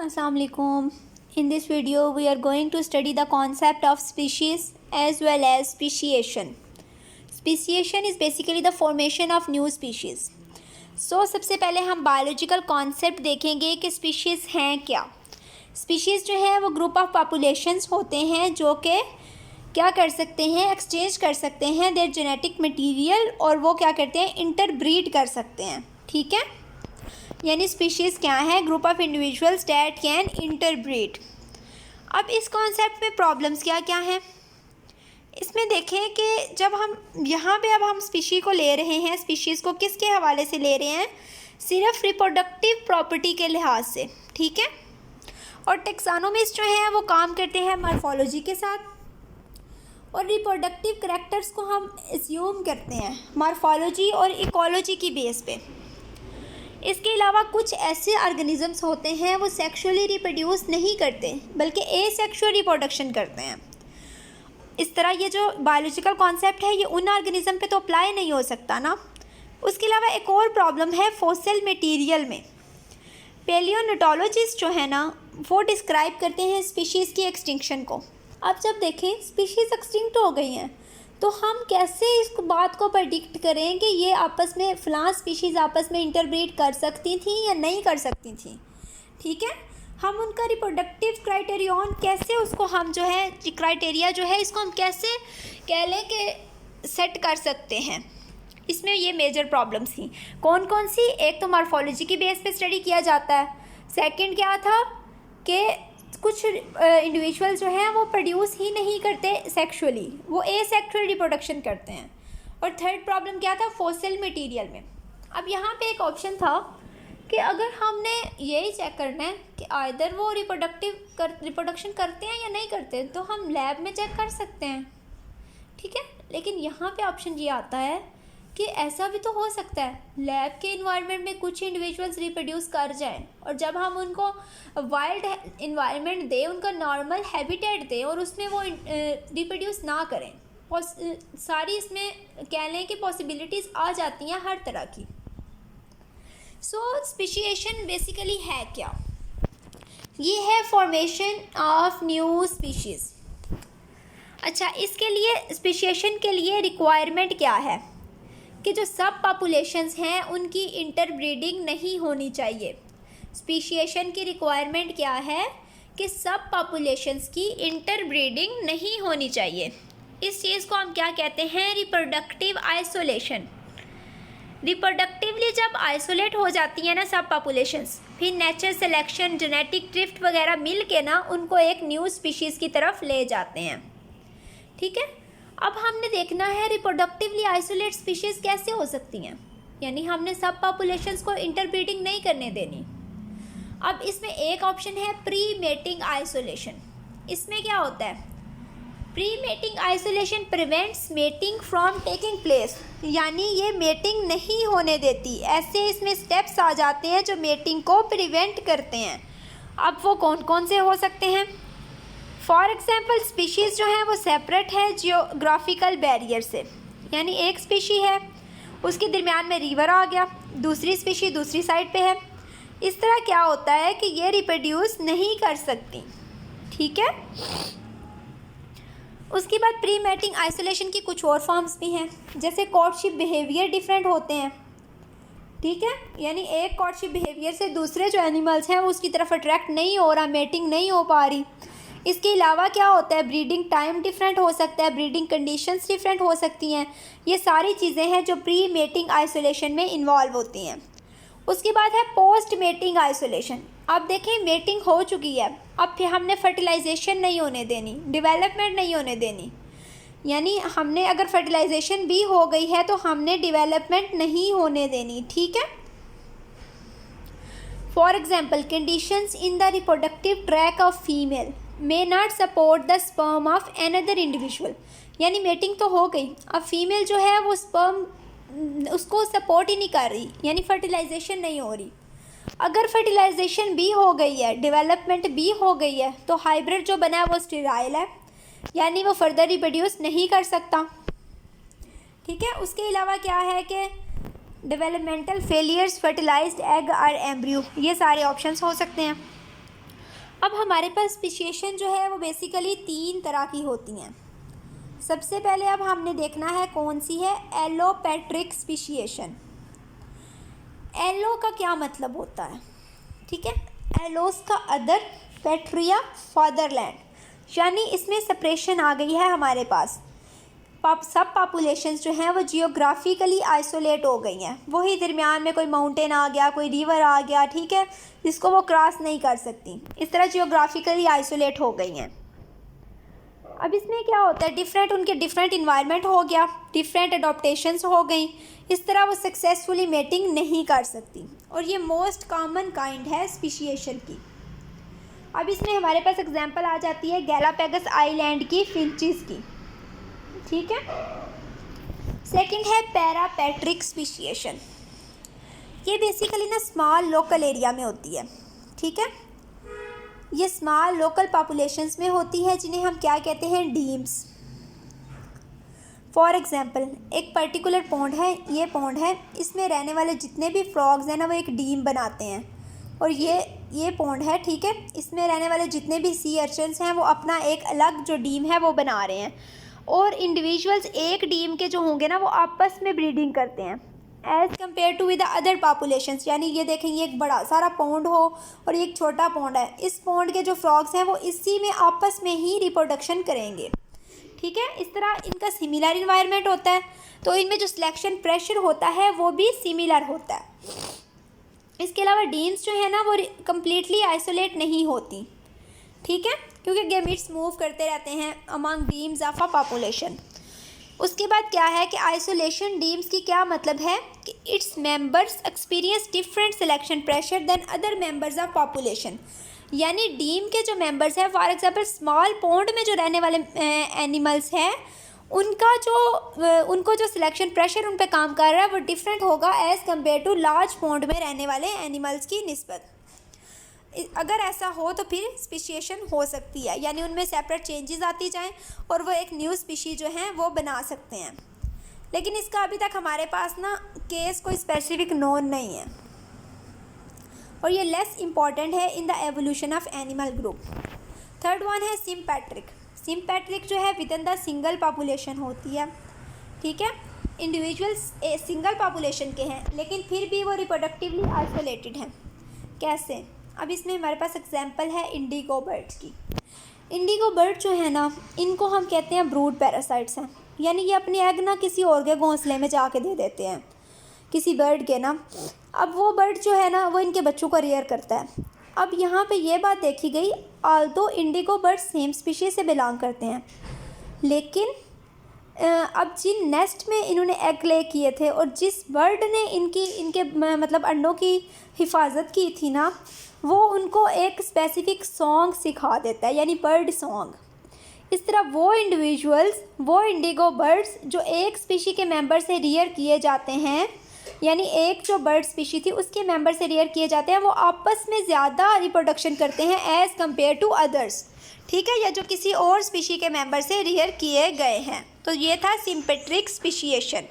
Assalamualaikum. In this video, we are going to study the concept of species as well as speciation. Speciation is basically the formation of new species. So सबसे पहले हम biological concept देखेंगे कि species हैं क्या. Species जो है वो ग्रुप ऑफ पॉपुलेशंस होते हैं जो कि क्या कर सकते हैं, एक्सचेंज कर सकते हैं देयर जेनेटिक मटेरियल, और वो क्या करते हैं, इंटरब्रीड कर सकते हैं. ठीक है, यानी स्पीशीज़ क्या है, group of individuals that can interbreed. अब इस कॉन्सेप्ट में प्रॉब्लम्स क्या क्या हैं, इसमें देखें कि जब हम यहाँ पे अब हम स्पीशी को ले रहे हैं, स्पीशीज़ को किसके हवाले से ले रहे हैं, सिर्फ रिप्रोडक्टिव प्रॉपर्टी के लिहाज से. ठीक है, और टेक्सानोमिस्ट जो हैं वो काम करते हैं मॉर्फोलॉजी के साथ, और रिप्रोडक्टिव करैक्टर्स को हम एज्यूम करते हैं मॉर्फोलॉजी और इकोलॉजी की बेस पे. इसके अलावा कुछ ऐसे ऑर्गेनिजम्स होते हैं वो सेक्सुअली रिप्रोड्यूस नहीं करते बल्कि एसेक्सुअल रिप्रोडक्शन करते हैं. इस तरह ये जो बायोलॉजिकल कॉन्सेप्ट है ये उन ऑर्गेनिज्म पे तो अप्लाई नहीं हो सकता ना. उसके अलावा एक और प्रॉब्लम है फॉसिल मटेरियल में. पैलियोनटोलॉजिस्ट जो है ना वो डिस्क्राइब करते हैं स्पीशीज़ की एक्सटिंक्शन को. अब जब देखें स्पीशीज़ एक्सटिंक्ट हो गई हैं तो हम कैसे इस बात को प्रेडिक्ट करें कि ये आपस में फ़लाँ स्पीशीज़ आपस में इंटरब्रीड कर सकती थी या नहीं कर सकती थी. ठीक है, हम उनका रिप्रोडक्टिव क्राइटेरियन कैसे, उसको हम जो है क्राइटेरिया जो है इसको हम कैसे कह लें कि सेट कर सकते हैं. इसमें ये मेजर प्रॉब्लम्स थी. कौन कौन सी, एक तो मॉर्फोलॉजी की बेस पे स्टडी किया जाता है. सेकंड क्या था कि कुछ इंडिविजुअल जो हैं वो प्रोड्यूस ही नहीं करते सेक्सुअली, वो एसेक्सुअल रिप्रोडक्शन करते हैं. और थर्ड प्रॉब्लम क्या था, फॉसिल मटेरियल में. अब यहाँ पे एक ऑप्शन था कि अगर हमने यही चेक करना है कि आइदर वो रिप्रोडक्शन करते हैं या नहीं करते तो हम लैब में चेक कर सकते हैं. ठीक है, लेकिन यहाँ पे ऑप्शन ये आता है कि ऐसा भी तो हो सकता है लैब के इन्वायरमेंट में कुछ इंडिविजुअल्स रिप्रोड्यूस कर जाएं, और जब हम उनको वाइल्ड इन्वायरमेंट दें, उनका नॉर्मल हैबिटेट दें और उसमें वो रिप्रोड्यूस ना करें, सारी इसमें कह लें कि पॉसिबिलिटीज़ आ जाती हैं हर तरह की. सो स्पेशिएशन बेसिकली है क्या, ये है फॉर्मेशन ऑफ न्यू स्पीशीज़. अच्छा, इसके लिए स्पेशिएशन के लिए रिक्वायरमेंट क्या है कि जो सब पॉपुलेशंस हैं उनकी इंटरब्रीडिंग नहीं होनी चाहिए. स्पीशिएशन की रिक्वायरमेंट क्या है कि सब पॉपुलेशंस की इंटरब्रीडिंग नहीं होनी चाहिए. इस चीज़ को हम क्या कहते हैं, रिप्रोडक्टिव आइसोलेशन. रिप्रोडक्टिवली जब आइसोलेट हो जाती हैं ना सब पॉपुलेशंस, फिर नेचर सिलेक्शन, जेनेटिक ड्रिफ्ट वगैरह मिल के ना उनको एक न्यू स्पीशीज़ की तरफ ले जाते हैं. ठीक है, अब हमने देखना है रिप्रोडक्टिवली आइसोलेट स्पीशीज़ कैसे हो सकती हैं, यानी हमने सब पॉपुलेशंस को इंटरब्रीडिंग नहीं करने देनी. अब इसमें एक ऑप्शन है प्री मेटिंग आइसोलेशन. इसमें क्या होता है, pre mating isolation prevents mating from taking place, यानी ये मेटिंग नहीं होने देती. ऐसे इसमें स्टेप्स आ जाते हैं जो मेटिंग को प्रिवेंट करते हैं. अब वो कौन कौन से हो सकते हैं, फॉर एग्ज़ाम्पल स्पीशीज़ जो है वो सेपरेट है जियोग्राफिकल बैरियर से, यानी एक स्पीशी है उसके दरमियान में रिवर आ गया, दूसरी स्पीशी दूसरी साइड पे है. इस तरह क्या होता है कि ये रिप्रोड्यूस नहीं कर सकती. ठीक है, उसके बाद प्री मैटिंग आइसोलेशन की कुछ और फॉर्म्स भी हैं, जैसे कोर्टशिप बिहेवियर डिफरेंट होते हैं. ठीक है, यानी एक कोर्टशिप बिहेवियर से दूसरे जो एनिमल्स हैं वो उसकी तरफ अट्रैक्ट नहीं हो रहा, मेटिंग नहीं हो पा रही. इसके अलावा क्या होता है, ब्रीडिंग टाइम डिफरेंट हो सकता है, ब्रीडिंग कंडीशंस डिफरेंट हो सकती हैं. ये सारी चीज़ें हैं जो प्री मेटिंग आइसोलेशन में इन्वॉल्व होती हैं. उसके बाद है पोस्ट मेटिंग आइसोलेशन. अब देखें मेटिंग हो चुकी है, अब फिर हमने फर्टिलाइजेशन नहीं होने देनी, डेवलपमेंट नहीं होने देनी, यानी हमने अगर फर्टिलाइजेशन भी हो गई है तो हमने डेवलपमेंट नहीं होने देनी. ठीक है, for example conditions in the reproductive tract of female may not support the sperm of another individual, यानी मेटिंग तो हो गई, अब फीमेल जो है वो स्पर्म उसको सपोर्ट ही नहीं कर रही, यानी फर्टिलाइजेशन नहीं हो रही. अगर फर्टिलाइजेशन भी हो गई है, डेवलपमेंट भी हो गई है, तो हाइब्रिड जो बना है वो स्टेराइल है, यानी वो फर्दर रिप्रोड्यूस नहीं कर सकता. ठीक है, उसके अलावा क्या है कि डेवलपमेंटल फेलियर्स, फर्टिलाइज्ड एग और एम्ब्रियो, ये सारे ऑप्शंस हो सकते हैं. अब हमारे पास स्पीशिएशन जो है वो बेसिकली 3 तरह की होती हैं। सबसे पहले अब हमने देखना है कौन सी है, एलोपेट्रिक स्पीशिएशन। एलो का क्या मतलब होता है, ठीक है, एलोस का अदर, पेट्रिया फादरलैंड, यानी इसमें सेपरेशन आ गई है हमारे पास। सब पॉपुलेशंस जो हैं वो जियोग्राफिकली आइसोलेट हो गई हैं। वही दरमियान में कोई माउंटेन आ गया, कोई रिवर आ गया, ठीक है, जिसको वो क्रॉस नहीं कर सकती, इस तरह जियोग्राफिकली आइसोलेट हो गई हैं। अब इसमें क्या होता है, उनके डिफरेंट इन्वायरमेंट हो गया, डिफरेंट अडोप्टेशंस हो गई, इस तरह वो सक्सेसफुली मेटिंग नहीं कर सकती, और ये मोस्ट कॉमन काइंड है स्पीशिएशन की। अब इसमें हमारे पास एग्जांपल आ जाती है गैलापागोस आइलैंड की फिंचेस की, ठीक है। सेकंड है पैरापेट्रिक स्पीशिएशन। ये बेसिकली ना स्मॉल लोकल एरिया में होती है, ठीक है। ये स्मॉल लोकल पॉपुलेशंस में होती है, जिन्हें हम क्या कहते हैं, डीम्स। फॉर एग्जांपल एक पर्टिकुलर पॉन्ड है, ये पॉन्ड है, इसमें रहने वाले जितने भी फ्रॉग्स हैं ना वो एक डीम बनाते हैं, और ये पॉन्ड है, ठीक है, इसमें रहने वाले जितने भी सी अर्चन्स हैं वो अपना एक अलग जो डीम है वो बना रहे हैं, और इंडिविजुअल्स एक डीम के जो होंगे ना वो आपस में ब्रीडिंग करते हैं as compared to with other populations. यानी ये देखेंगे एक बड़ा सारा पॉन्ड हो और एक छोटा पॉन्ड है, इस पॉन्ड के जो फ्रॉग्स हैं वो इसी में आपस में ही रिप्रोडक्शन करेंगे, ठीक है। इस तरह इनका सिमिलर इन्वायरमेंट होता है, तो इनमें जो सिलेक्शन प्रेशर होता है वो भी सिमिलर होता है। इसके अलावा डीम्स जो है ना वो कम्प्लीटली आइसोलेट नहीं होती, ठीक है, क्योंकि गैमीट्स मूव करते रहते हैं among deems of a population. उसके बाद क्या है कि आइसोलेशन डीम्स की क्या मतलब है कि its members experience different selection pressure than other members of population. यानी डीम के जो मेंबर्स हैं, फॉर एग्जांपल स्मॉल पॉन्ड में जो रहने वाले एनिमल्स हैं, उनको जो सिलेक्शन प्रेशर उन पे काम कर रहा है वो डिफरेंट होगा as compared to large pond में रहने वाले एनिमल्स की निस्बत। अगर ऐसा हो तो फिर स्पीशिएशन हो सकती है, यानी उनमें सेपरेट चेंजेस आती जाएं और वो एक न्यू स्पीशी जो हैं वो बना सकते हैं। लेकिन इसका अभी तक हमारे पास ना केस कोई स्पेसिफिक नोन नहीं है, और ये लेस इम्पॉर्टेंट है in the evolution of animal group. Third one है सिम्पैट्रिक। सिम्पैट्रिक जो है with in the single population होती है, ठीक है। इंडिविजुअल्स सिंगल पॉपुलेशन के हैं लेकिन फिर भी वो रिप्रोडक्टिवली आइसोलेटेड हैं। कैसे? अब इसमें हमारे पास एग्जांपल है इंडिगो बर्ड्स की। इंडिगो बर्ड जो है ना, इनको हम कहते हैं ब्रूड पैरासाइट्स हैं, यानी ये अपने एग ना किसी और के घोंसले में जाके दे देते हैं, किसी बर्ड के ना। अब वो बर्ड जो है ना वो इनके बच्चों को रेयर करता है। अब यहाँ पे ये बात देखी गई, although Indigo bird same species से बिलोंग करते हैं, लेकिन अब जिन नेस्ट में इन्होंने एग ले किए थे और जिस बर्ड ने इनके मतलब अंडों की हिफाजत की थी ना, वो उनको एक स्पेसिफिक सॉन्ग सिखा देता है, यानी बर्ड सॉन्ग। इस तरह वो इंडिविजुअल्स, वो इंडिगो बर्ड्स जो एक स्पीशी के मेंबर से रियर किए जाते हैं, यानी एक जो बर्ड स्पीशी थी उसके मेंबर से रियर किए जाते हैं, वो आपस में ज़्यादा रिप्रोडक्शन करते हैं एज़ कम्पेयर टू अदर्स, ठीक है, या जो किसी और स्पीशी के मेंबर से रियर किए गए हैं। तो ये था सिम्पैट्रिक स्पीशिएशन।